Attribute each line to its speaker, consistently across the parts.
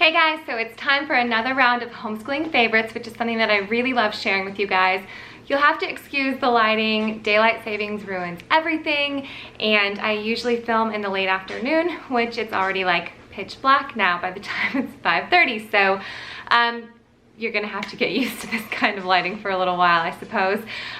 Speaker 1: Hey guys, so it's time for another round of homeschooling favorites, which is something that I really love sharing with you guys. You'll have to excuse the lighting. Daylight savings ruins everything, and I usually film in the late afternoon, which it's already like pitch black now by the time it's 5:30. So you're gonna have to get used to this kind of lighting for a little while, I suppose.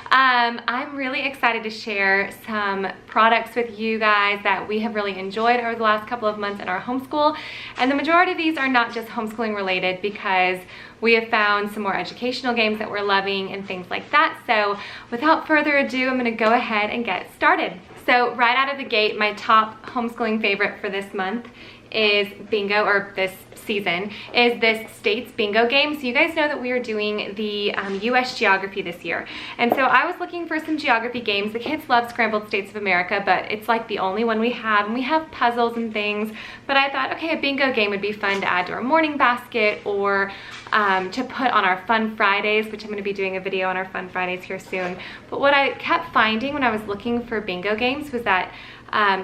Speaker 1: I'm really excited to share some products with you guys that we have really enjoyed over the last couple of months in our homeschool. And the majority of these are not just homeschooling related, because we have found some more educational games that we're loving and things like that. So without further ado, I'm gonna go ahead and get started. So right out of the gate, my top homeschooling favorite for this month is bingo, or this season, is this states bingo game. So you guys know that we are doing the US geography this year. And so I was looking for some geography games. The kids love Scrambled States of America, but it's like the only one we have. And we have puzzles and things, but I thought, okay, a bingo game would be fun to add to our morning basket, or to put on our Fun Fridays, which I'm gonna be doing a video on our Fun Fridays here soon. But what I kept finding when I was looking for bingo games was that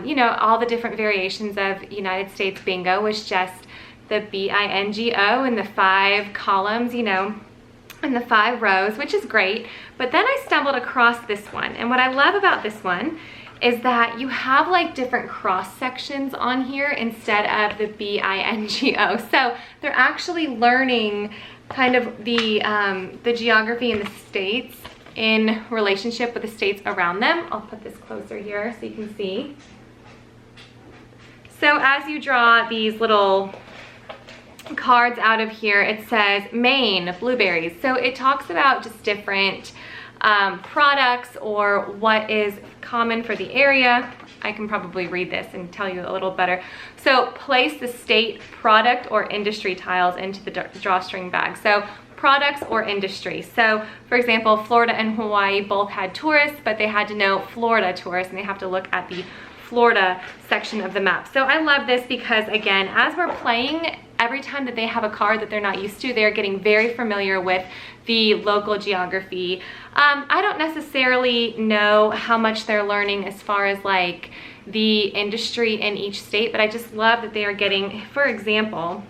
Speaker 1: you know, all the different variations of United States bingo was just the B-I-N-G-O and the 5 columns, you know, and the 5 rows, which is great. But then I stumbled across this one. And what I love about this one is that you have like different cross sections on here instead of the B-I-N-G-O. So they're actually learning kind of the geography in the states in relationship with the states around them. I'll put this closer here so you can see. So as you draw these little cards out of here, it says Maine, blueberries. So it talks about just different products or what is common for the area. I can probably read this and tell you a little better. So place the state, product, or industry tiles into the drawstring bag. So products or industry. So for example, Florida and Hawaii both had tourists, but they had to know Florida tourists, and they have to look at the Florida section of the map. So I love this because, again, as we're playing, every time that they have a card that they're not used to, they're getting very familiar with the local geography. I don't necessarily know how much they're learning as far as like the industry in each state, but I just love that they are getting, for example,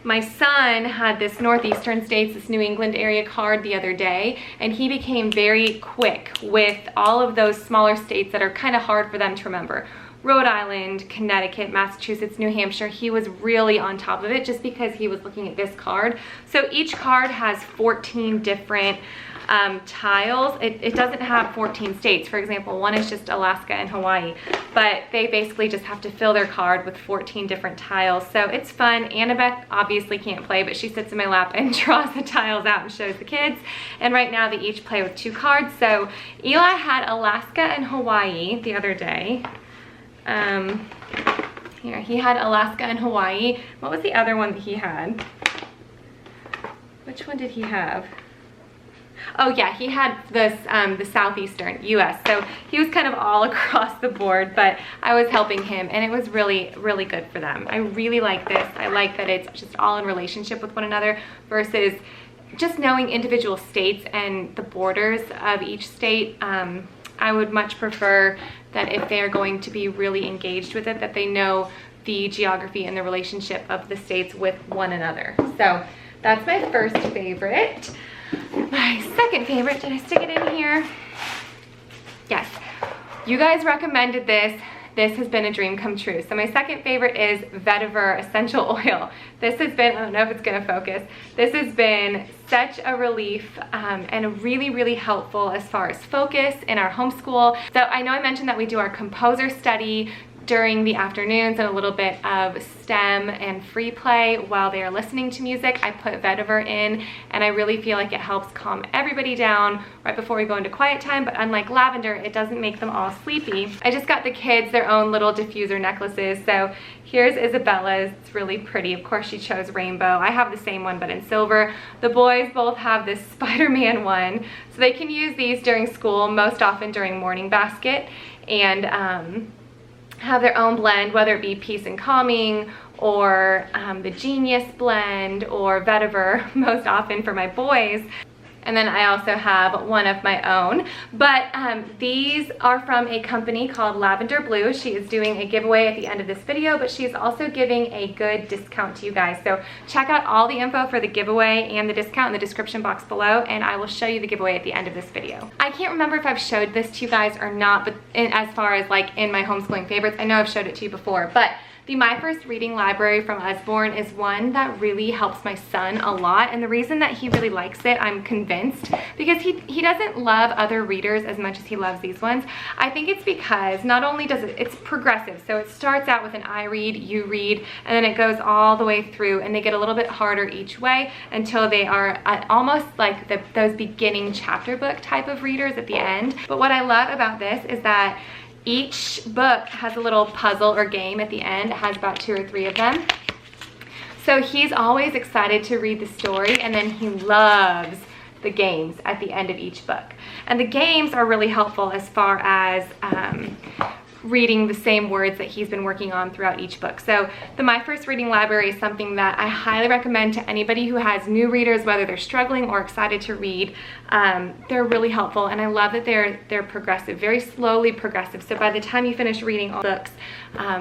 Speaker 1: my son had this Northeastern States, this New England area card the other day, and he became very quick with all of those smaller states that are kind of hard for them to remember. Rhode Island, Connecticut, Massachusetts, New Hampshire. He was really on top of it just because he was looking at this card. So each card has 14 different tiles. It doesn't have 14 states. For example, one is just Alaska and Hawaii, but they basically just have to fill their card with 14 different tiles. So it's fun. Annabeth obviously can't play, but she sits in my lap and draws the tiles out and shows the kids. And right now they each play with 2 cards. So Eli had Alaska and Hawaii the other day. Here, he had Alaska and Hawaii. What was the other one that he had? Which one did he have? Oh yeah, he had this the southeastern US. So he was kind of all across the board, but I was helping him, and it was really, really good for them. I really like this. I like that it's just all in relationship with one another versus just knowing individual states and the borders of each state. I would much prefer that if they are going to be really engaged with it, that they know the geography and the relationship of the states with one another. So that's my first favorite. My second favorite, did I stick it in here? Yes, you guys recommended this. This has been a dream come true. So my second favorite is Vetiver Essential Oil. This has been, I don't know if it's gonna focus, this has been such a relief and really, really helpful as far as focus in our homeschool. So I know I mentioned that we do our composer study during the afternoons and a little bit of STEM and free play while they are listening to music. I put Vetiver in, and I really feel like it helps calm everybody down right before we go into quiet time. But unlike lavender, it doesn't make them all sleepy. I just got the kids their own little diffuser necklaces. So here's Isabella's. It's really pretty. Of course, she chose rainbow. I have the same one, but in silver. The boys both have this Spider-Man one. So they can use these during school, most often during morning basket, and have their own blend, whether it be Peace and Calming or the Genius blend or Vetiver, most often for my boys. And then I also have one of my own. But these are from a company called Lavender Blue. She is doing a giveaway at the end of this video, but she's also giving a good discount to you guys. So check out all the info for the giveaway and the discount in the description box below, and I will show you the giveaway at the end of this video. I can't remember if I've showed this to you guys or not, but as far as like in my homeschooling favorites, I know I've showed it to you before, but the My First Reading Library from Usborne is one that really helps my son a lot, and the reason that he really likes it, I'm convinced, because he doesn't love other readers as much as he loves these ones. I think it's because not only does it's progressive, so it starts out with an I read, you read, and then it goes all the way through, and they get a little bit harder each way until they are at almost like those beginning chapter book type of readers at the end. But what I love about this is that each book has a little puzzle or game at the end. It has about 2 or 3 of them. So he's always excited to read the story, and then he loves the games at the end of each book. And the games are really helpful as far as reading the same words that he's been working on throughout each book. So the My First Reading Library is something that I highly recommend to anybody who has new readers, whether they're struggling or excited to read. They're really helpful, and I love that they're progressive, very slowly progressive. So by the time you finish reading all the books,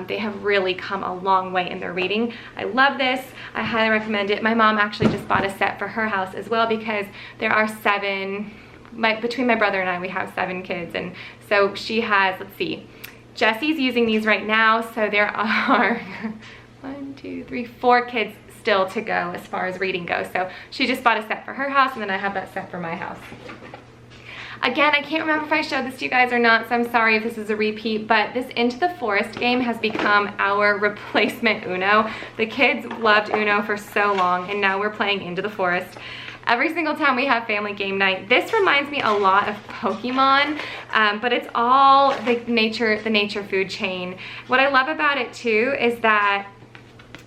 Speaker 1: they have really come a long way in their reading. I love this. I highly recommend it. My mom actually just bought a set for her house as well, because there are 7, between my brother and I, we have 7 kids, and so she has, let's see, Jesse's using these right now, so there are 1, 2, 3, 4 kids still to go as far as reading goes. So she just bought a set for her house, and then I have that set for my house. Again, I can't remember if I showed this to you guys or not, so I'm sorry if this is a repeat, but this Into the Forest game has become our replacement Uno. The kids loved Uno for so long, and now we're playing Into the Forest every single time we have family game night. This reminds me a lot of Pokemon, but it's all the nature food chain. What I love about it too is that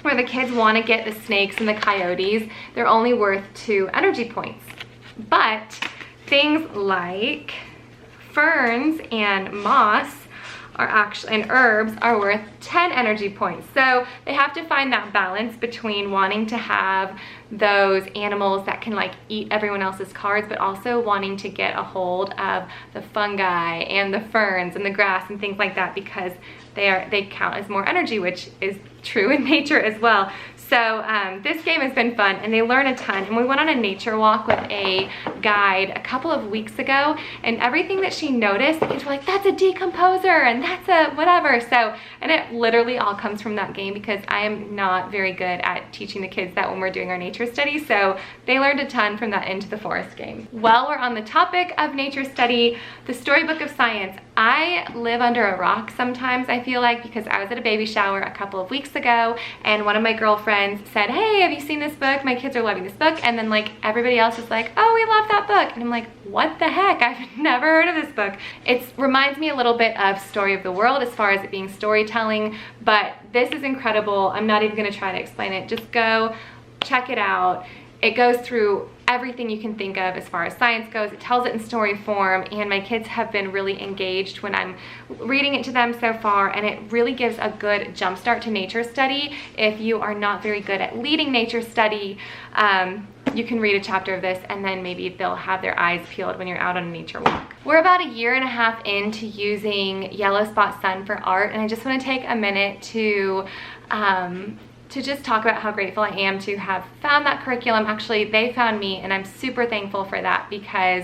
Speaker 1: where the kids want to get the snakes and the coyotes, they're only worth 2 energy points. But things like ferns and moss are actually, and herbs are worth 10 energy points. So they have to find that balance between wanting to have those animals that can like eat everyone else's cards, but also wanting to get a hold of the fungi and the ferns and the grass and things like that, because they count as more energy, which is true in nature as well. So this game has been fun, and they learn a ton. And we went on a nature walk with a guide a couple of weeks ago, and everything that she noticed, the kids were like, that's a decomposer, and that's a whatever. So, and it literally all comes from that game, because I am not very good at teaching the kids that when we're doing our nature study. So they learned a ton from that Into the Forest game. While we're on the topic of nature study, the Storybook of Science. I live under a rock sometimes, I feel like, because I was at a baby shower a couple of weeks ago, and one of my girlfriends said, hey, have you seen this book? My kids are loving this book. And then like everybody else was like, oh, we love that book. And I'm like, what the heck? I've never heard of this book. It reminds me a little bit of Story of the World as far as it being storytelling, but this is incredible. I'm not even gonna try to explain it. Just go check it out. It goes through everything you can think of as far as science goes. It tells it in story form, and my kids have been really engaged when I'm reading it to them so far, and it really gives a good jump start to nature study. If you are not very good at leading nature study, you can read a chapter of this, and then maybe they'll have their eyes peeled when you're out on a nature walk. We're about 1.5 years into using Yellow Spot Sun for art, and I just want to take a minute to just talk about how grateful I am to have found that curriculum. Actually, they found me, and I'm super thankful for that, because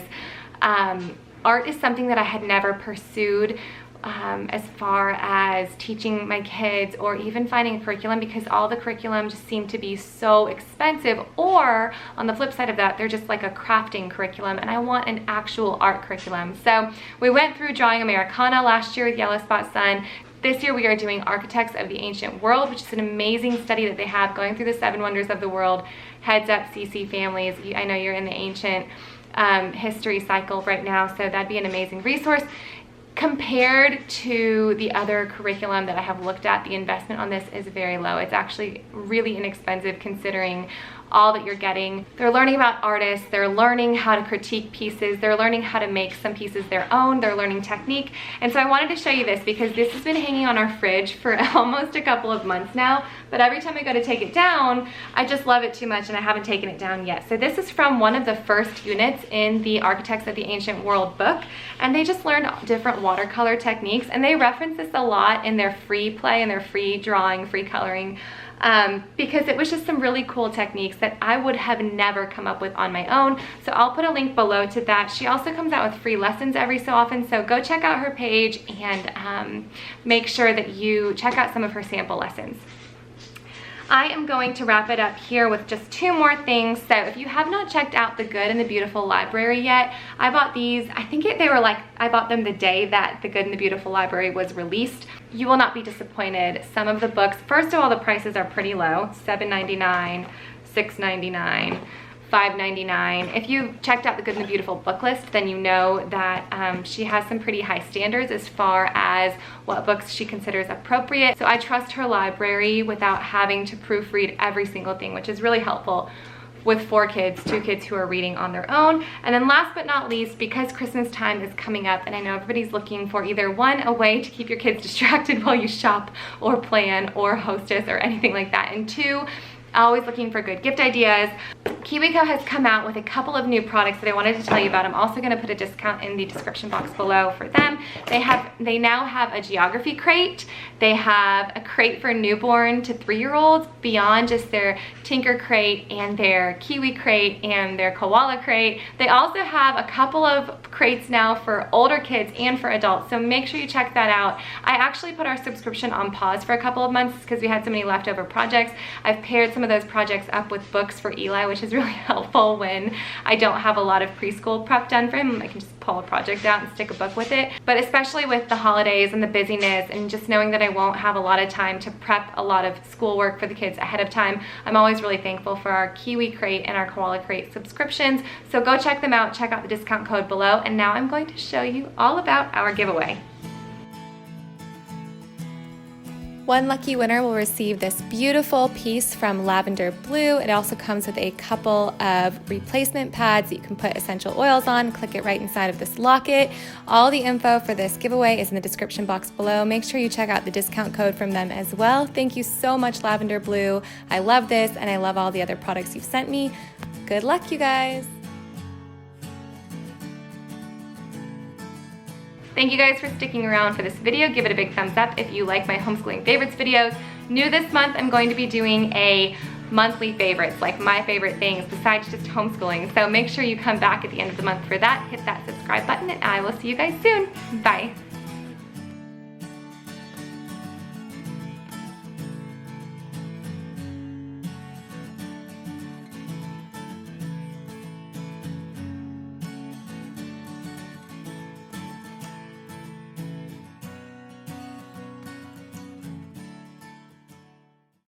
Speaker 1: art is something that I had never pursued as far as teaching my kids, or even finding a curriculum, because all the curriculum just seemed to be so expensive, or on the flip side of that, they're just like a crafting curriculum, and I want an actual art curriculum. So we went through Drawing Americana last year with Yellow Spot Sun. This year we are doing Architects of the Ancient World, which is an amazing study that they have going through the 7 wonders of the world. Heads up, CC families. I know you're in the ancient history cycle right now, so that'd be an amazing resource. Compared to the other curriculum that I have looked at, the investment on this is very low. It's actually really inexpensive considering all that you're getting. They're learning about artists, they're learning how to critique pieces, they're learning how to make some pieces their own, they're learning technique. And so I wanted to show you this because this has been hanging on our fridge for almost a couple of months now, but every time I go to take it down, I just love it too much and I haven't taken it down yet. So this is from one of the first units in the Architects of the Ancient World book, and they just learned different watercolor techniques, and they reference this a lot in their free play and their free drawing, free coloring, because it was just some really cool techniques that I would have never come up with on my own. So I'll put a link below to that. She also comes out with free lessons every so often, so go check out her page and make sure that you check out some of her sample lessons. I am going to wrap it up here with just two more things. So if you have not checked out the Good and the Beautiful library yet, I bought these, I think I bought them the day that the Good and the Beautiful library was released. You will not be disappointed. Some of the books, first of all, the prices are pretty low, $7.99, $6.99. $5.99. If you checked out the Good and the Beautiful book list, then you know that she has some pretty high standards as far as what books she considers appropriate. So I trust her library without having to proofread every single thing, which is really helpful with 4 kids, 2 kids who are reading on their own. And then last but not least, because Christmas time is coming up and I know everybody's looking for either one, a way to keep your kids distracted while you shop or plan or hostess or anything like that, and 2, always looking for good gift ideas. KiwiCo has come out with a couple of new products that I wanted to tell you about. I'm also going to put a discount in the description box below for them. They now have a geography crate. They have a crate for newborn to 3-year-olds beyond just their Tinker crate and their Kiwi crate and their Koala crate. They also have a couple of crates now for older kids and for adults, so make sure you check that out. I actually put our subscription on pause for a couple of months because we had so many leftover projects. I've paired some of those projects up with books for Eli, which is really helpful when I don't have a lot of preschool prep done for him. I can just pull a project out and stick a book with it. But especially with the holidays and the busyness and just knowing that I won't have a lot of time to prep a lot of schoolwork for the kids ahead of time, I'm always really thankful for our Kiwi crate and our Koala crate subscriptions. So go check them out, check out the discount code below, and now I'm going to show you all about our giveaway. One lucky winner will receive this beautiful piece from Lavender Blue. It also comes with a couple of replacement pads that you can put essential oils on. Click it right inside of this locket. All the info for this giveaway is in the description box below. Make sure you check out the discount code from them as well. Thank you so much, Lavender Blue. I love this and I love all the other products you've sent me. Good luck, you guys. Thank you guys for sticking around for this video. Give it a big thumbs up if you like my homeschooling favorites videos. New this month, I'm going to be doing a monthly favorites, like my favorite things besides just homeschooling. So make sure you come back at the end of the month for that. Hit that subscribe button and I will see you guys soon. Bye.